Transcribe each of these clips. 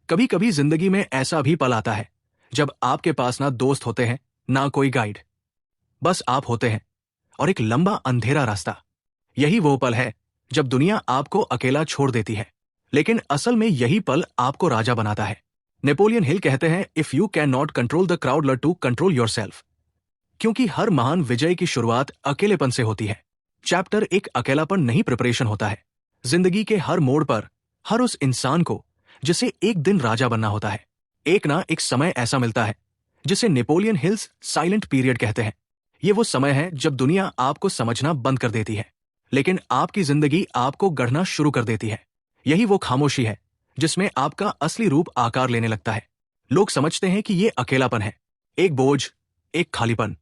कभी कभी जिंदगी में ऐसा भी पल आता है जब आपके पास ना दोस्त होते हैं, ना कोई गाइड। बस आप होते हैं और एक लंबा अंधेरा रास्ता। यही वो पल है जब दुनिया आपको अकेला छोड़ देती है, लेकिन असल में यही पल आपको राजा बनाता है। नेपोलियन हिल कहते हैं, if you can not control the crowd, learn to control yourself. क्योंकि हर महान विजय की शुरुआत अकेलेपन से होती है। चैप्टर एक अकेलापन नहीं, प्रिपरेशन होता है। जिंदगी के हर मोड़ पर हर उस इंसान को जिसे एक दिन राजा बनना होता है, एक ना एक समय ऐसा मिलता है जिसे नेपोलियन हिल्स साइलेंट पीरियड कहते हैं। ये वो समय है जब दुनिया आपको समझना बंद कर देती है, लेकिन आपकी जिंदगी आपको गढ़ना शुरू कर देती है। यही वो खामोशी है जिसमें आपका असली रूप आकार लेने लगता है। लोग समझते हैं कि ये अकेलापन है, एक बोझ, एक खालीपन,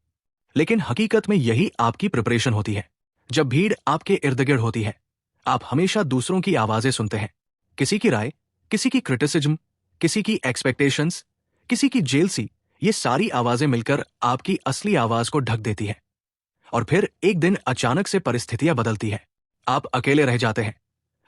लेकिन हकीकत में यही आपकी प्रिपरेशन होती है। जब भीड़ आपके इर्द गिर्द होती है, आप हमेशा दूसरों की आवाजें सुनते हैं। किसी की राय, किसी की क्रिटिसिज्म, किसी की एक्सपेक्टेशंस, किसी की जेलसी। ये सारी आवाजें मिलकर आपकी असली आवाज को ढक देती है। और फिर एक दिन अचानक से परिस्थितियां बदलती है। आप अकेले रह जाते हैं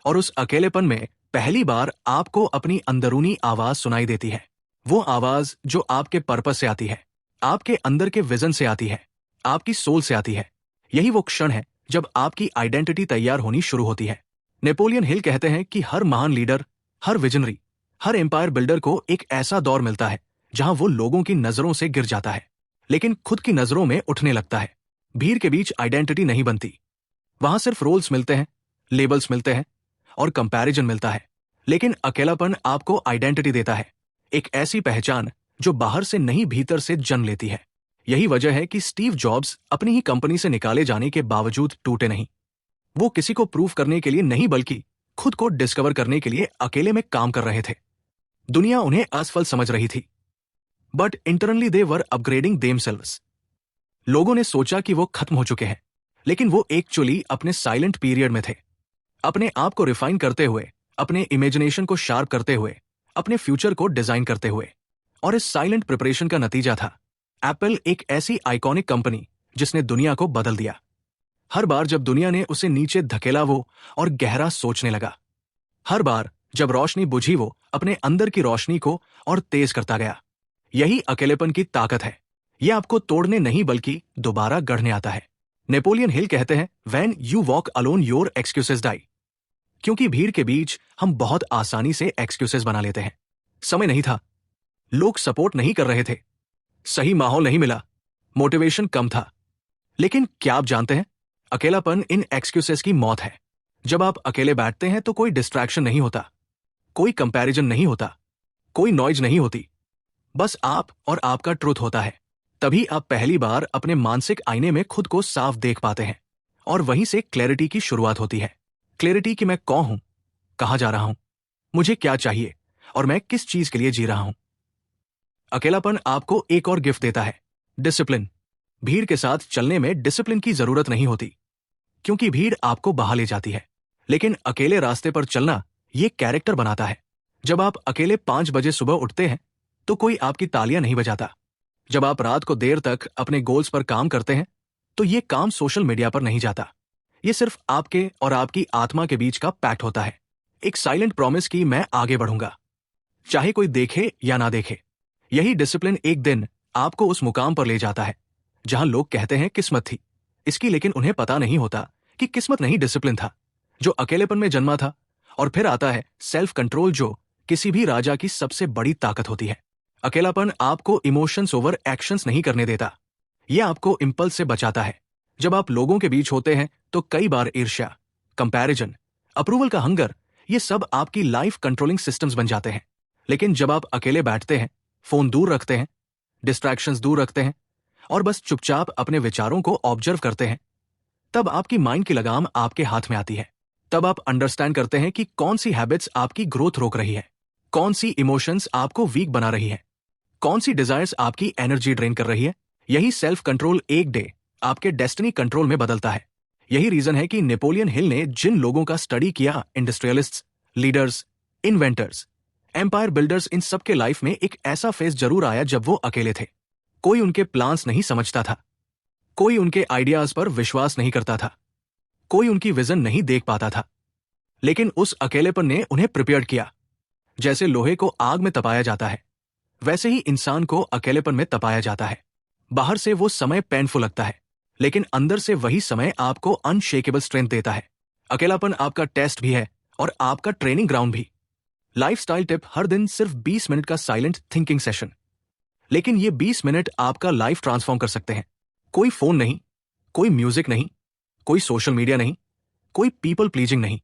और उस अकेलेपन में पहली बार आपको अपनी अंदरूनी आवाज सुनाई देती है। वो आवाज जो आपके पर्पस से आती है, आपके अंदर के विजन से आती है, आपकी सोल से आती है। यही वो क्षण है जब आपकी आइडेंटिटी तैयार होनी शुरू होती है। नेपोलियन हिल कहते हैं कि हर महान लीडर, हर विजनरी, हर एम्पायर बिल्डर को एक ऐसा दौर मिलता है जहां वो लोगों की नजरों से गिर जाता है, लेकिन खुद की नजरों में उठने लगता है। भीड़ के बीच आइडेंटिटी नहीं बनती। वहां सिर्फ रोल्स मिलते हैं, लेबल्स मिलते हैं और कंपैरिजन मिलता है। लेकिन अकेलापन आपको आइडेंटिटी देता है, एक ऐसी पहचान जो बाहर से नहीं, भीतर से जन्म लेती है। यही वजह है कि स्टीव जॉब्स अपनी ही कंपनी से निकाले जाने के बावजूद टूटे नहीं। वो किसी को प्रूव करने के लिए नहीं, बल्कि खुद को डिस्कवर करने के लिए अकेले में काम कर रहे थे। दुनिया उन्हें असफल समझ रही थी, but internally they were upgrading themselves. लोगों ने सोचा कि वो खत्म हो चुके हैं, लेकिन वो एक्चुअली अपने साइलेंट पीरियड में थे, अपने आप को रिफाइन करते हुए, अपने इमेजिनेशन को शार्प करते हुए, अपने फ्यूचर को डिजाइन करते हुए। और इस साइलेंट प्रिपरेशन का नतीजा था एप्पल, एक ऐसी आइकॉनिक कंपनी जिसने दुनिया को बदल दिया। हर बार जब दुनिया ने उसे नीचे धकेला, वो और गहरा सोचने लगा। हर बार जब रोशनी बुझी, वो अपने अंदर की रोशनी को और तेज करता गया। यही अकेलेपन की ताकत है। यह आपको तोड़ने नहीं, बल्कि दोबारा गढ़ने आता है। नेपोलियन हिल कहते हैं, when you walk alone your excuses die. क्योंकि भीड़ के बीच हम बहुत आसानी से एक्सक्यूजेस बना लेते हैं। समय नहीं था, लोग सपोर्ट नहीं कर रहे थे, सही माहौल नहीं मिला, मोटिवेशन कम था। लेकिन क्या आप जानते हैं, अकेलापन इन एक्सक्यूजेस की मौत है। जब आप अकेले बैठते हैं तो कोई डिस्ट्रैक्शन नहीं होता, कोई कंपैरिजन नहीं होता, कोई नॉइज नहीं होती, बस आप और आपका ट्रुथ होता है। तभी आप पहली बार अपने मानसिक आईने में खुद को साफ देख पाते हैं, और वहीं से क्लैरिटी की शुरुआत होती है। क्लैरिटी कि मैं कौन हूं, कहां जा रहा हूं, मुझे क्या चाहिए और मैं किस चीज के लिए जी रहा हूं। अकेलापन आपको एक और गिफ्ट देता है, डिसिप्लिन। भीड़ के साथ चलने में डिसिप्लिन की जरूरत नहीं होती, क्योंकि भीड़ आपको बहा ले जाती है। लेकिन अकेले रास्ते पर चलना ये कैरेक्टर बनाता है। जब आप अकेले 5 बजे सुबह उठते हैं तो कोई आपकी तालियां नहीं बजाता। जब आप रात को देर तक अपने गोल्स पर काम करते हैं तो ये काम सोशल मीडिया पर नहीं जाता। ये सिर्फ आपके और आपकी आत्मा के बीच का पैक्ट होता है, एक साइलेंट प्रॉमिस की मैं आगे बढ़ूंगा, चाहे कोई देखे या ना देखे। यही डिसिप्लिन एक दिन आपको उस मुकाम पर ले जाता है जहां लोग कहते हैं किस्मत थी इसकी, लेकिन उन्हें पता नहीं होता कि किस्मत नहीं, डिसिप्लिन था जो अकेलेपन में जन्मा था। और फिर आता है सेल्फ कंट्रोल, जो किसी भी राजा की सबसे बड़ी ताकत होती है। अकेलापन आपको इमोशंस ओवर एक्शंस नहीं करने देता, यह आपको इंपल्स से बचाता है। जब आप लोगों के बीच होते हैं तो कई बार ईर्ष्या, कंपैरिजन, अप्रूवल का हंगर, ये सब आपकी लाइफ कंट्रोलिंग सिस्टम्स बन जाते हैं। लेकिन जब आप अकेले बैठते हैं, फोन दूर रखते हैं, डिस्ट्रैक्शंस दूर रखते हैं और बस चुपचाप अपने विचारों को ऑब्जर्व करते हैं, तब आपकी माइंड की लगाम आपके हाथ में आती है। तब आप अंडरस्टैंड करते हैं कि कौन सी हैबिट्स आपकी ग्रोथ रोक रही है, कौन सी इमोशंस आपको वीक बना रही है, कौन सी डिजायर्स आपकी एनर्जी ड्रेन कर रही है। यही सेल्फ कंट्रोल एक डे आपके डेस्टिनी कंट्रोल में बदलता है। यही रीजन है कि नेपोलियन हिल ने जिन लोगों का स्टडी किया, industrialists, leaders, inventors, empire builders, इन सबके लाइफ में एक ऐसा फेज जरूर आया जब वो अकेले थे। कोई उनके प्लान्स नहीं समझता था, कोई उनके आइडियाज पर विश्वास नहीं करता था, कोई उनकी विजन नहीं देख पाता था। लेकिन उस अकेलेपन ने उन्हें प्रिपेयर किया। जैसे लोहे को आग में तपाया जाता है, वैसे ही इंसान को अकेलेपन में तपाया जाता है। बाहर से वो समय पेनफुल लगता है, लेकिन अंदर से वही समय आपको अनशेकेबल स्ट्रेंथ देता है। अकेलापन आपका टेस्ट भी है और आपका ट्रेनिंग ग्राउंड भी। लाइफस्टाइल टिप: हर दिन सिर्फ 20 मिनट का साइलेंट थिंकिंग सेशन। लेकिन ये 20 मिनट आपका लाइफ ट्रांसफॉर्म कर सकते हैं। कोई फोन नहीं, कोई म्यूजिक नहीं, कोई सोशल मीडिया नहीं, कोई पीपल प्लीजिंग नहीं,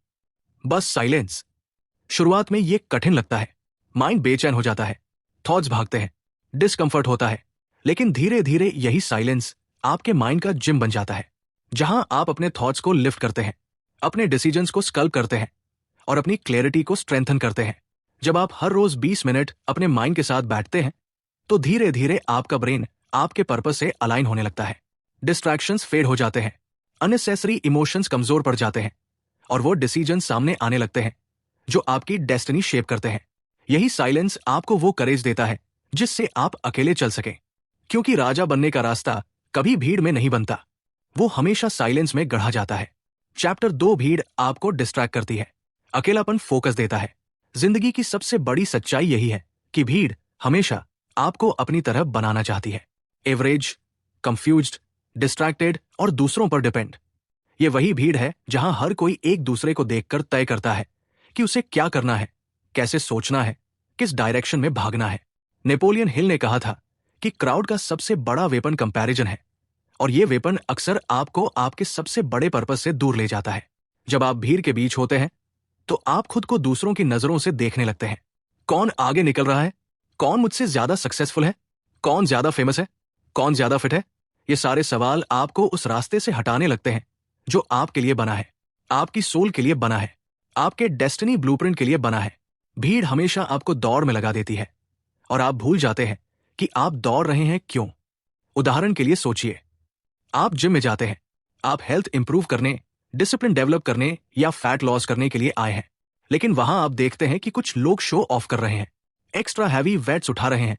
बस साइलेंस। शुरुआत में ये कठिन लगता है, माइंड बेचैन हो जाता है, थॉट्स भागते हैं, डिस्कंफर्ट होता है, लेकिन धीरे धीरे यही साइलेंस आपके माइंड का जिम बन जाता है, जहां आप अपने थॉट्स को लिफ्ट करते हैं, अपने डिसीजंस को स्कल्प करते हैं और अपनी क्लैरिटी को स्ट्रेंथन करते हैं। जब आप हर रोज 20 मिनट अपने माइंड के साथ बैठते हैं, तो धीरे धीरे आपका ब्रेन आपके पर्पस से अलाइन होने लगता है। डिस्ट्रैक्शंस फेड हो जाते हैं, अननेसेसरी इमोशंस कमजोर पड़ जाते हैं और वो डिसीजन सामने आने लगते हैं जो आपकी डेस्टिनी शेप करते हैं। यही साइलेंस आपको वो करेज देता है जिससे आप अकेले चल सकें, क्योंकि राजा बनने का रास्ता कभी भीड़ में नहीं बनता, वो हमेशा साइलेंस में गढ़ा जाता है। चैप्टर 2: भीड़ आपको डिस्ट्रैक्ट करती है, अकेलापन फोकस देता है। जिंदगी की सबसे बड़ी सच्चाई यही है कि भीड़ हमेशा आपको अपनी तरफ बनाना चाहती है। एवरेज, कंफ्यूज्ड, डिस्ट्रैक्टेड और दूसरों पर डिपेंड। ये वही भीड़ है जहां हर कोई एक दूसरे को देखकर तय करता है कि उसे क्या करना है, कैसे सोचना है, किस डायरेक्शन में भागना है। नेपोलियन हिल ने कहा था कि क्राउड का सबसे बड़ा वेपन कंपैरिजन है, और ये वेपन अक्सर आपको आपके सबसे बड़े पर्पस से दूर ले जाता है। जब आप भीड़ के बीच होते हैं, तो आप खुद को दूसरों की नजरों से देखने लगते हैं। कौन आगे निकल रहा है, कौन मुझसे ज्यादा सक्सेसफुल है, कौन ज्यादा फेमस है, कौन ज्यादा फिट है। ये सारे सवाल आपको उस रास्ते से हटाने लगते हैं जो आपके लिए बना है, आपकी सोल के लिए बना है, आपके डेस्टिनी ब्लूप्रिंट के लिए बना है। भीड़ हमेशा आपको दौड़ में लगा देती है और आप भूल जाते हैं कि आप दौड़ रहे हैं क्यों। उदाहरण के लिए सोचिए, आप जिम में जाते हैं, आप हेल्थ इंप्रूव करने, डिसिप्लिन डेवलप करने या फैट लॉस करने के लिए आए हैं, लेकिन वहां आप देखते हैं कि कुछ लोग शो ऑफ कर रहे हैं, एक्स्ट्रा हैवी वेट्स उठा रहे हैं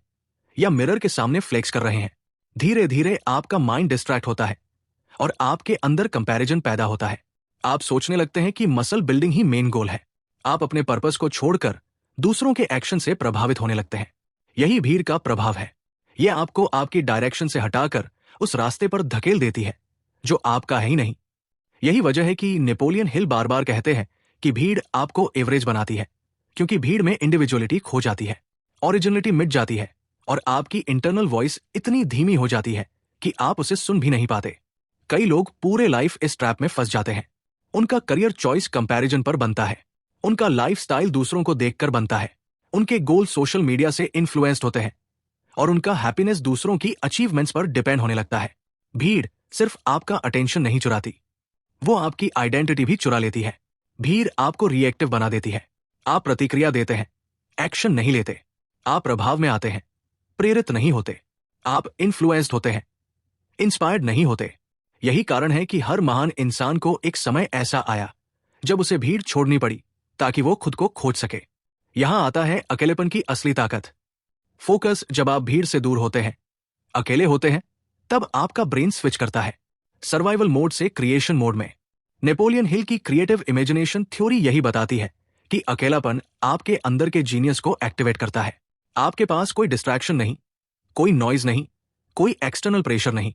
या मिरर के सामने फ्लेक्स कर रहे हैं। धीरे धीरे आपका माइंड डिस्ट्रैक्ट होता है और आपके अंदर कंपैरिजन पैदा होता है। आप सोचने लगते हैं कि मसल बिल्डिंग ही मेन गोल है। आप अपने पर्पस को छोड़कर दूसरों के एक्शन से प्रभावित होने लगते हैं। यही भीड़ का प्रभाव है। यह आपको आपकी डायरेक्शन से हटाकर उस रास्ते पर धकेल देती है जो आपका है ही नहीं। यही वजह है कि नेपोलियन हिल बार बार कहते हैं कि भीड़ आपको एवरेज बनाती है, क्योंकि भीड़ में इंडिविजुअलिटी खो जाती है, ओरिजिनलिटी मिट जाती है और आपकी इंटरनल वॉइस इतनी धीमी हो जाती है कि आप उसे सुन भी नहीं पाते। कई लोग पूरे लाइफ इस ट्रैप में फंस जाते हैं। उनका करियर चॉइस कंपैरिजन पर बनता है, उनका लाइफस्टाइल दूसरों को देखकर बनता है, उनके गोल सोशल मीडिया से इन्फ्लुएंस्ड होते हैं और उनका हैप्पीनेस दूसरों की अचीवमेंट्स पर डिपेंड होने लगता है। भीड़ सिर्फ आपका अटेंशन नहीं चुराती, वो आपकी आइडेंटिटी भी चुरा लेती है। भीड़ आपको रिएक्टिव बना देती है। आप प्रतिक्रिया देते हैं, एक्शन नहीं लेते। आप प्रभाव में आते हैं, प्रेरित नहीं होते। आप इन्फ्लुएंस्ड होते हैं, इंस्पायर्ड नहीं होते। यही कारण है कि हर महान इंसान को एक समय ऐसा आया जब उसे भीड़ छोड़नी पड़ी ताकि वो खुद को खोज सके। यहां आता है अकेलेपन की असली ताकत। फोकस: जब आप भीड़ से दूर होते हैं, अकेले होते हैं, तब आपका ब्रेन स्विच करता है सर्वाइवल मोड से क्रिएशन मोड में। नेपोलियन हिल की क्रिएटिव इमेजिनेशन थ्योरी यही बताती है कि अकेलापन आपके अंदर के जीनियस को एक्टिवेट करता है। आपके पास कोई डिस्ट्रैक्शन नहीं, कोई नॉइज नहीं, कोई एक्सटर्नल प्रेशर नहीं,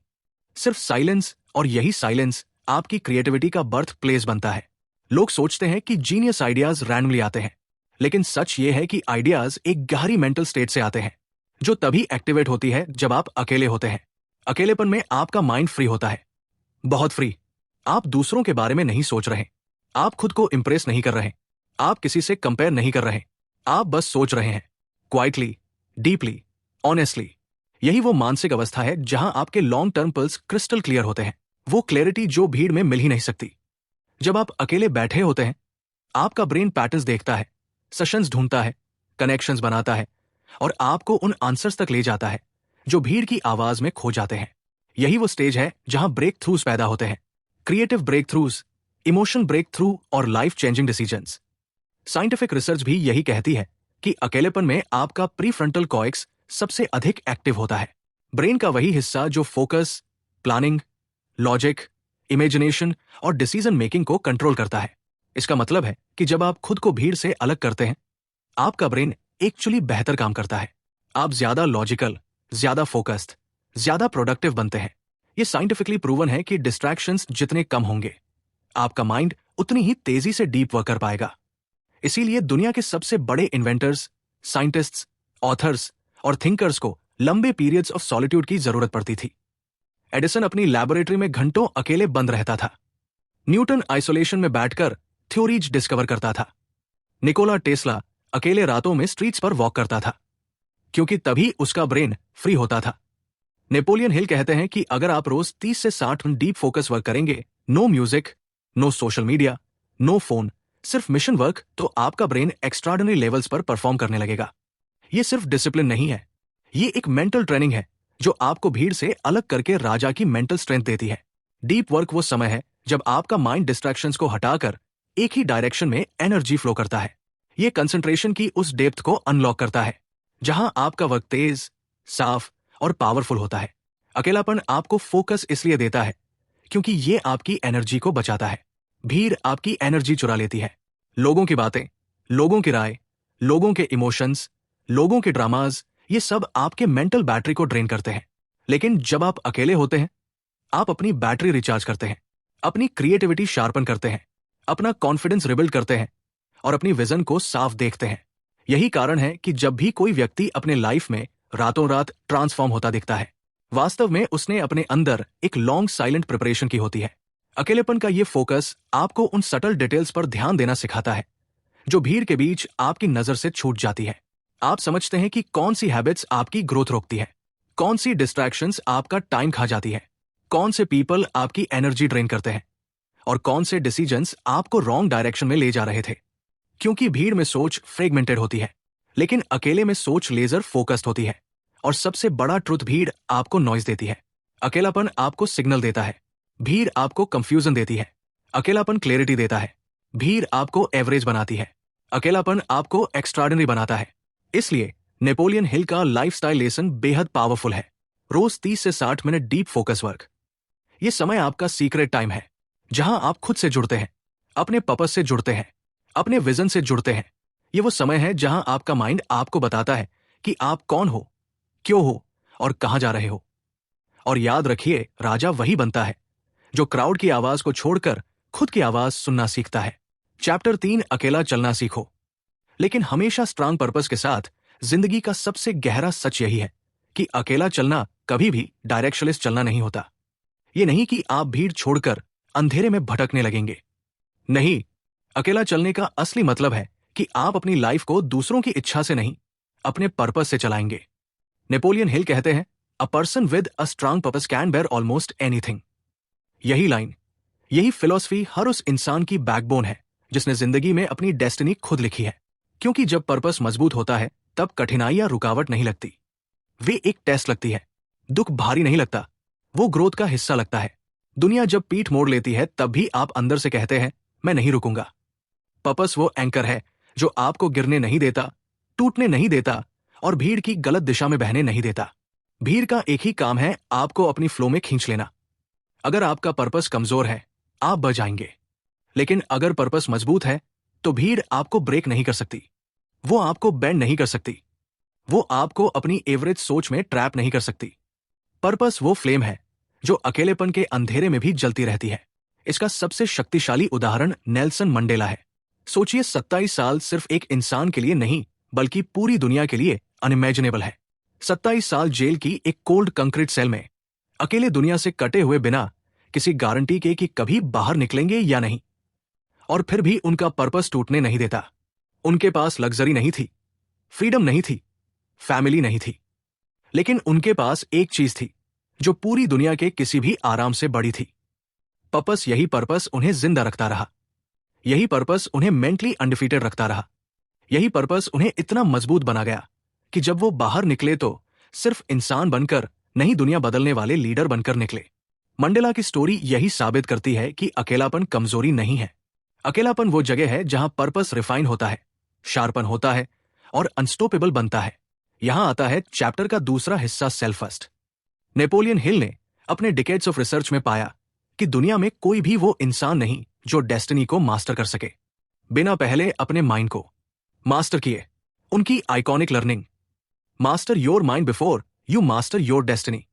सिर्फ साइलेंस, और यही साइलेंस आपकी क्रिएटिविटी का बर्थ प्लेस बनता है। लोग सोचते हैं कि जीनियस आइडियाज रैंडमली आते हैं, लेकिन सच ये है कि आइडियाज एक गहरी मेंटल स्टेट से आते हैं जो तभी एक्टिवेट होती है जब आप अकेले होते हैं। अकेलेपन में आपका माइंड फ्री होता है, बहुत फ्री। आप दूसरों के बारे में नहीं सोच रहे, आप खुद को इंप्रेस नहीं कर रहे, आप किसी से कंपेयर नहीं कर रहे, आप बस सोच रहे हैं, क्वाइटली, डीपली, ऑनेस्टली। यही वो मानसिक अवस्था है जहां आपके long term pulse crystal clear होते हैं, वो क्लैरिटी जो भीड़ में मिल ही नहीं सकती। जब आप अकेले बैठे होते हैं, आपका ब्रेन पैटर्न्स देखता है, सेशंस ढूंढता है, कनेक्शंस बनाता है और आपको उन आंसर्स तक ले जाता है जो भीड़ की आवाज में खो जाते हैं। यही वो स्टेज है जहां ब्रेक थ्रूज पैदा होते हैं, creative breakthroughs, emotion breakthrough और life changing decisions. Scientific research भी यही कहती है कि अकेलेपन में आपका प्रीफ्रंटल कॉर्टेक्स सबसे अधिक एक्टिव होता है। ब्रेन का वही हिस्सा जो फोकस, प्लानिंग, लॉजिक, इमेजिनेशन और डिसीजन मेकिंग को कंट्रोल करता है। इसका मतलब है कि जब आप खुद को भीड़ से अलग करते हैं, आपका ब्रेन एक्चुअली बेहतर काम करता है। आप ज्यादा लॉजिकल, ज्यादा फोकस्ड, ज्यादा प्रोडक्टिव बनते हैं। ये साइंटिफिकली प्रूवन है कि डिस्ट्रैक्शंस जितने कम होंगे, आपका माइंड उतनी ही तेजी से डीप वर्क कर पाएगा। इसीलिए दुनिया के सबसे बड़े इन्वेंटर्स, साइंटिस्ट्स, ऑथर्स और थिंकर्स को लंबे पीरियड्स ऑफ सॉलिट्यूड की जरूरत पड़ती थी। एडिसन अपनी लैबोरेटरी में घंटों अकेले बंद रहता था। न्यूटन आइसोलेशन में बैठकर थ्योरीज डिस्कवर करता था। निकोला टेस्ला अकेले रातों में स्ट्रीट्स पर वॉक करता था, क्योंकि तभी उसका ब्रेन फ्री होता था। नेपोलियन हिल कहते हैं कि अगर आप रोज 30 से 60 मिनट डीप फोकस वर्क करेंगे, no music, no social media, no phone, सिर्फ मिशन वर्क, तो आपका ब्रेन एक्स्ट्राऑर्डिनरी लेवल्स पर परफॉर्म करने लगेगा। ये सिर्फ डिसिप्लिन नहीं है, ये एक मेंटल ट्रेनिंग है जो आपको भीड़ से अलग करके राजा की मेंटल स्ट्रेंथ देती है। डीप वर्क वो समय है जब आपका माइंड डिस्ट्रैक्शंस को हटाकर एक ही डायरेक्शन में एनर्जी फ्लो करता है। ये कंसंट्रेशन की उस डेप्थ को अनलॉक करता है जहां आपका वर्क तेज, साफ और पावरफुल होता है। अकेलापन आपको फोकस इसलिए देता है क्योंकि ये आपकी एनर्जी को बचाता है। भीड़ आपकी एनर्जी चुरा लेती है। लोगों की बातें, लोगों की राय, लोगों के इमोशंस, लोगों के ड्रामाज, ये सब आपके मेंटल बैटरी को ड्रेन करते हैं। लेकिन जब आप अकेले होते हैं, आप अपनी बैटरी रिचार्ज करते हैं, अपनी क्रिएटिविटी शार्पन करते हैं, अपना कॉन्फिडेंस रिबिल्ड करते हैं और अपनी विजन को साफ देखते हैं। यही कारण है कि जब भी कोई व्यक्ति अपने लाइफ में रातों रात ट्रांसफॉर्म होता दिखता है, वास्तव में उसने अपने अंदर एक लॉन्ग साइलेंट प्रिपरेशन की होती है। अकेलेपन का ये फोकस आपको उन सटल डिटेल्स पर ध्यान देना सिखाता है जो भीड़ के बीच आपकी नजर से छूट जाती है। आप समझते हैं कि कौन सी हैबिट्स आपकी ग्रोथ रोकती है, कौन सी डिस्ट्रैक्शंस आपका टाइम खा जाती है, कौन से पीपल आपकी एनर्जी ड्रेन करते हैं और कौन से डिसीजंस आपको रॉन्ग डायरेक्शन में ले जा रहे थे। क्योंकि भीड़ में सोच फ्रेगमेंटेड होती है, लेकिन अकेले में सोच लेजर फोकस्ड होती है। और सबसे बड़ा ट्रुथ, भीड़ आपको नॉइज देती है, अकेलापन आपको सिग्नल देता है। भीड़ आपको कंफ्यूजन देती है, अकेलापन क्लैरिटी देता है। भीड़ आपको एवरेज बनाती है, अकेलापन आपको एक्स्ट्राऑर्डिनरी बनाता है। इसलिए नेपोलियन हिल का लाइफस्टाइल लेसन बेहद पावरफुल है। रोज 30 से 60 मिनट डीप फोकस वर्क। ये समय आपका सीक्रेट टाइम है जहां आप खुद से जुड़ते हैं, अपने पर्पस से जुड़ते हैं, अपने विजन से जुड़ते हैं। ये वो समय है जहां आपका माइंड आपको बताता है कि आप कौन हो, क्यों हो और कहां जा रहे हो। और याद रखिए, राजा वही बनता है जो क्राउड की आवाज को छोड़कर खुद की आवाज सुनना सीखता है। चैप्टर 3, अकेला चलना सीखो। लेकिन हमेशा स्ट्रांग पर्पस के साथ जिंदगी का सबसे गहरा सच यही है कि अकेला चलना कभी भी डायरेक्शनलेस चलना नहीं होता। ये नहीं कि आप भीड़ छोड़कर अंधेरे में भटकने लगेंगे। नहीं, अकेला चलने का असली मतलब है कि आप अपनी लाइफ को दूसरों की इच्छा से नहीं, अपने पर्पस से चलाएंगे। नेपोलियन हिल कहते हैं, a person with a strong purpose can bear almost anything. यही लाइन, यही फिलॉसफी हर उस इंसान की बैकबोन है जिसने जिंदगी में अपनी डेस्टिनी खुद लिखी है। क्योंकि जब पर्पस मजबूत होता है, तब कठिनाई या रुकावट नहीं लगती, वे एक टेस्ट लगती है। दुख भारी नहीं लगता, वो ग्रोथ का हिस्सा लगता है। दुनिया जब पीठ मोड़ लेती है, तब भी आप अंदर से कहते हैं, मैं नहीं रुकूंगा। पर्पस वो एंकर है जो आपको गिरने नहीं देता, टूटने नहीं देता और भीड़ की गलत दिशा में बहने नहीं देता। भीड़ का एक ही काम है, आपको अपनी फ्लो में खींच लेना। अगर आपका पर्पस कमजोर है, आप बच जाएंगे। लेकिन अगर पर्पस मजबूत है, तो भीड़ आपको ब्रेक नहीं कर सकती, वो आपको बेंड नहीं कर सकती, वो आपको अपनी एवरेज सोच में ट्रैप नहीं कर सकती। पर्पस वो फ्लेम है जो अकेलेपन के अंधेरे में भी जलती रहती है। इसका सबसे शक्तिशाली उदाहरण नेल्सन मंडेला है। सोचिए, 27 साल सिर्फ एक इंसान के लिए नहीं, बल्कि पूरी दुनिया के लिए अनइमेजिनेबल है। 27 साल जेल की एक कोल्ड कंक्रीट सेल में, अकेले दुनिया से कटे हुए, बिना किसी गारंटी के कि कभी बाहर निकलेंगे या नहीं। और फिर भी उनका पर्पस टूटने नहीं देता। उनके पास लग्जरी नहीं थी, फ्रीडम नहीं थी, फैमिली नहीं थी, लेकिन उनके पास एक चीज थी जो पूरी दुनिया के किसी भी आराम से बड़ी थी, पर्पस। यही पर्पस उन्हें जिंदा रखता रहा, यही पर्पस उन्हें मेंटली अनडिफीटेड रखता रहा, यही पर्पस उन्हें इतना मजबूत बना गया कि जब वो बाहर निकले तो सिर्फ इंसान बनकर नहीं, दुनिया बदलने वाले लीडर बनकर निकले। मंडेला की स्टोरी यही साबित करती है कि अकेलापन कमजोरी नहीं है। अकेलापन वो जगह है जहां पर्पस रिफाइन होता है, शार्पन होता है और अनस्टॉपेबल बनता है। यहां आता है चैप्टर का दूसरा हिस्सा, सेल्फ फर्स्ट। नेपोलियन हिल ने अपने डिकेड्स ऑफ रिसर्च में पाया कि दुनिया में कोई भी वो इंसान नहीं जो डेस्टिनी को मास्टर कर सके बिना पहले अपने माइंड को मास्टर किए। उनकी iconic learning, master your mind before you master your destiny.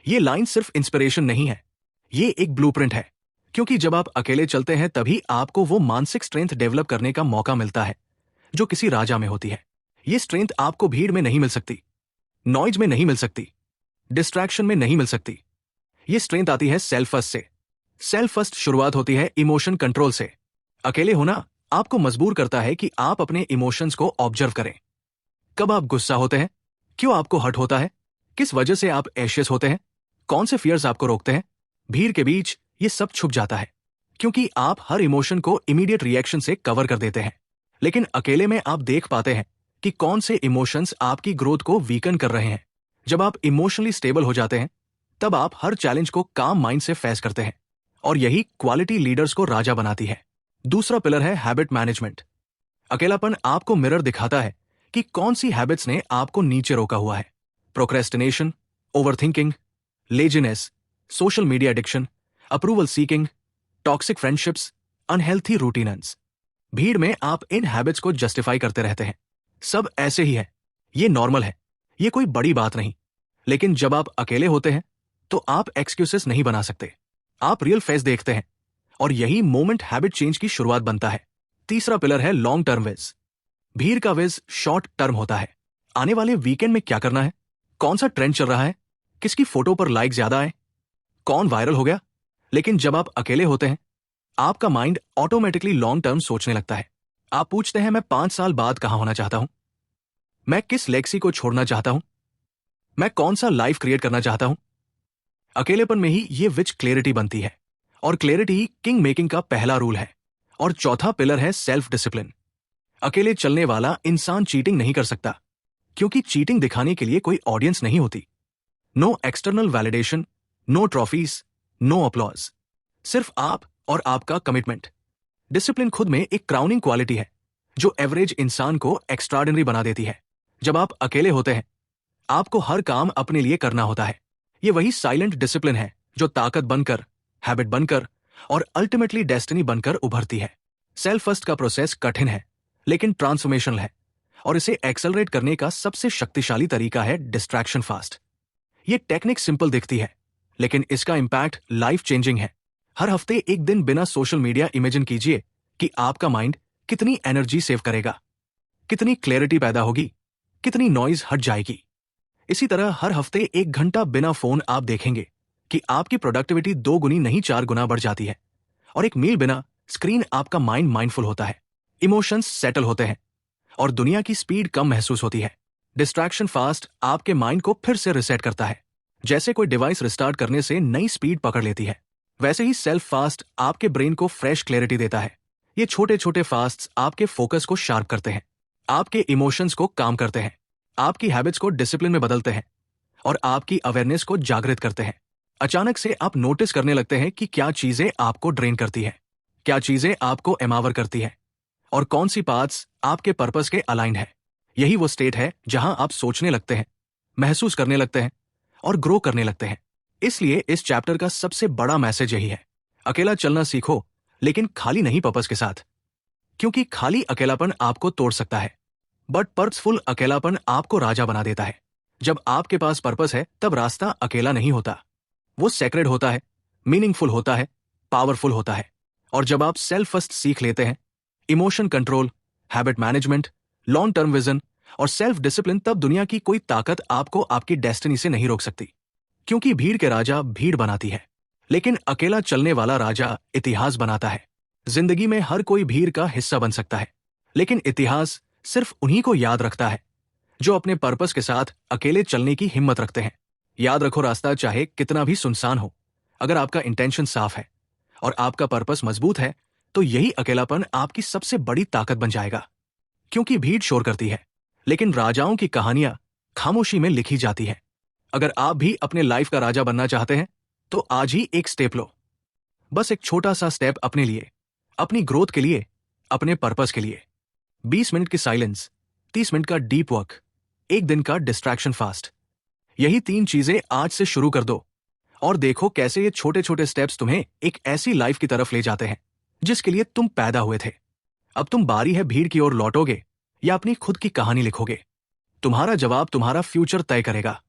ये लाइन सिर्फ इंस्पिरेशन नहीं है, ये एक ब्लूप्रिंट है। क्योंकि जब आप अकेले चलते हैं तभी आपको वो मानसिक स्ट्रेंथ डेवलप करने का मौका मिलता है जो किसी राजा में होती है। ये स्ट्रेंथ आपको भीड़ में नहीं मिल सकती, नॉइज में नहीं मिल सकती, डिस्ट्रैक्शन में नहीं मिल सकती। ये स्ट्रेंथ आती है सेल्फ फर्स्ट से। सेल्फ फर्स्ट शुरुआत होती है इमोशन कंट्रोल से। अकेले होना आपको मजबूर करता है कि आप अपने इमोशंस को ऑब्जर्व करें। कब आप गुस्सा होते हैं, क्यों आपको हर्ट होता है, किस वजह से आप एशियस होते हैं, कौन से फियर्स आपको रोकते हैं। भीड़ के बीच ये सब छुप जाता है क्योंकि आप हर इमोशन को इमीडिएट रिएक्शन से कवर कर देते हैं। लेकिन अकेले में आप देख पाते हैं कि कौन से इमोशंस आपकी ग्रोथ को वीकन कर रहे हैं। जब आप इमोशनली स्टेबल हो जाते हैं तब आप हर चैलेंज को काम माइंड से फेस करते हैं और यही क्वालिटी लीडर्स को राजा बनाती है। दूसरा पिलर है हैबिट मैनेजमेंट। अकेलापन आपको मिरर दिखाता है कि कौन सी हैबिट्स ने आपको नीचे रोका हुआ है। Procrastination, overthinking, laziness, social media addiction, approval seeking, toxic friendships, unhealthy routines. भीड़ में आप इन हैबिट्स को जस्टिफाई करते रहते हैं। सब ऐसे ही है, ये नॉर्मल है, ये कोई बड़ी बात नहीं। लेकिन जब आप अकेले होते हैं तो आप एक्सक्यूजेस नहीं बना सकते, आप रियल फेस देखते हैं और यही मोमेंट हैबिट चेंज की शुरुआत बनता है। तीसरा पिलर है लॉन्ग टर्म विज। भीड़ का विज शॉर्ट टर्म होता है। आने वाले वीकेंड में क्या करना है, कौन सा ट्रेंड चल रहा है, किसकी फोटो पर लाइक ज्यादा आए, कौन वायरल हो गया। लेकिन जब आप अकेले होते हैं आपका माइंड ऑटोमेटिकली लॉन्ग टर्म सोचने लगता है। आप पूछते हैं मैं 5 साल बाद कहां होना चाहता हूं, मैं किस लेगेसी को छोड़ना चाहता हूं, मैं कौन सा लाइफ क्रिएट करना चाहता हूं। अकेलेपन में ही ये विच क्लैरिटी बनती है और क्लैरिटी ही किंग मेकिंग का पहला रूल है। और चौथा पिलर है सेल्फ डिसिप्लिन। अकेले चलने वाला इंसान चीटिंग नहीं कर सकता क्योंकि चीटिंग दिखाने के लिए कोई ऑडियंस नहीं होती। No external validation, no trophies, no applause, सिर्फ आप और आपका कमिटमेंट। डिसिप्लिन खुद में एक क्राउनिंग क्वालिटी है जो एवरेज इंसान को एक्स्ट्राऑर्डिनरी बना देती है। जब आप अकेले होते हैं आपको हर काम अपने लिए करना होता है। ये वही साइलेंट डिसिप्लिन है जो ताकत बनकर, हैबिट बनकर और अल्टीमेटली डेस्टिनी बनकर उभरती है। सेल्फ फर्स्ट का प्रोसेस कठिन है लेकिन ट्रांसफॉर्मेशनल है और इसे एक्सेलरेट करने का सबसे शक्तिशाली तरीका है डिस्ट्रैक्शन फास्ट। ये टेक्निक सिंपल दिखती है लेकिन इसका इंपैक्ट लाइफ चेंजिंग है। हर हफ्ते एक दिन बिना सोशल मीडिया इमेजिन कीजिए कि आपका माइंड कितनी एनर्जी सेव करेगा, कितनी क्लैरिटी पैदा होगी, कितनी नॉइज हट जाएगी। इसी तरह हर हफ्ते 1 घंटा बिना फोन आप देखेंगे कि आपकी प्रोडक्टिविटी 2 गुनी नहीं 4 गुना बढ़ जाती है। और एक मील बिना स्क्रीन आपका माइंड माइंडफुल होता है, इमोशंस सेटल होते हैं और दुनिया की स्पीड कम महसूस होती है। डिस्ट्रैक्शन फास्ट आपके माइंड को फिर से रिसेट करता है। जैसे कोई डिवाइस रिस्टार्ट करने से नई स्पीड पकड़ लेती है, वैसे ही सेल्फ फास्ट आपके ब्रेन को फ्रेश क्लैरिटी देता है। ये छोटे छोटे फास्ट्स आपके फोकस को शार्प करते हैं, आपके इमोशंस को काम करते हैं, आपकी हैबिट्स को डिसिप्लिन में बदलते हैं और आपकी अवेयरनेस को जागृत करते हैं। अचानक से आप नोटिस करने लगते हैं कि क्या चीजें आपको ड्रेन करती है, क्या चीजें आपको एम्पावर करती है और कौन सी पाथ्स आपके पर्पस के अलाइंड है। यही वो स्टेट है जहां आप सोचने लगते हैं, महसूस करने लगते हैं और ग्रो करने लगते हैं। इसलिए इस चैप्टर का सबसे बड़ा मैसेज यही है, अकेला चलना सीखो लेकिन खाली नहीं पर्पस के साथ। क्योंकि खाली अकेलापन आपको तोड़ सकता है बट पर्पसफुल अकेलापन आपको राजा बना देता है। जब आपके पास पर्पस है तब रास्ता अकेला नहीं होता, वो सेक्रेड होता है, मीनिंगफुल होता है, पावरफुल होता है। और जब आप सेल्फ फर्स्ट सीख लेते हैं, emotion control, habit management, long term vision और सेल्फ डिसिप्लिन, तब दुनिया की कोई ताकत आपको आपकी डेस्टिनी से नहीं रोक सकती। क्योंकि भीड़ के राजा भीड़ बनाती है लेकिन अकेला चलने वाला राजा इतिहास बनाता है। जिंदगी में हर कोई भीड़ का हिस्सा बन सकता है लेकिन इतिहास सिर्फ उन्हीं को याद रखता है जो अपने पर्पस के साथ अकेले चलने की हिम्मत रखते हैं। याद रखो, रास्ता चाहे कितना भी सुनसान हो, अगर आपका इंटेंशन साफ है और आपका पर्पस मजबूत है तो यही अकेलापन आपकी सबसे बड़ी ताकत बन जाएगा। क्योंकि भीड़ शोर करती है लेकिन राजाओं की कहानियां खामोशी में लिखी जाती हैं। अगर आप भी अपने लाइफ का राजा बनना चाहते हैं तो आज ही एक स्टेप लो, बस एक छोटा सा स्टेप अपने लिए, अपनी ग्रोथ के लिए, अपने पर्पस के लिए। 20 मिनट की साइलेंस, 30 मिनट का डीप वर्क, 1 दिन का डिस्ट्रैक्शन फास्ट। यही 3 चीजें आज से शुरू कर दो और देखो कैसे ये छोटे छोटे स्टेप्स तुम्हें एक ऐसी लाइफ की तरफ ले जाते हैं जिसके लिए तुम पैदा हुए थे। अब तुम बारी है भीड़ की ओर लौटोगे या अपनी खुद की कहानी लिखोगे? तुम्हारा जवाब तुम्हारा फ्यूचर तय करेगा।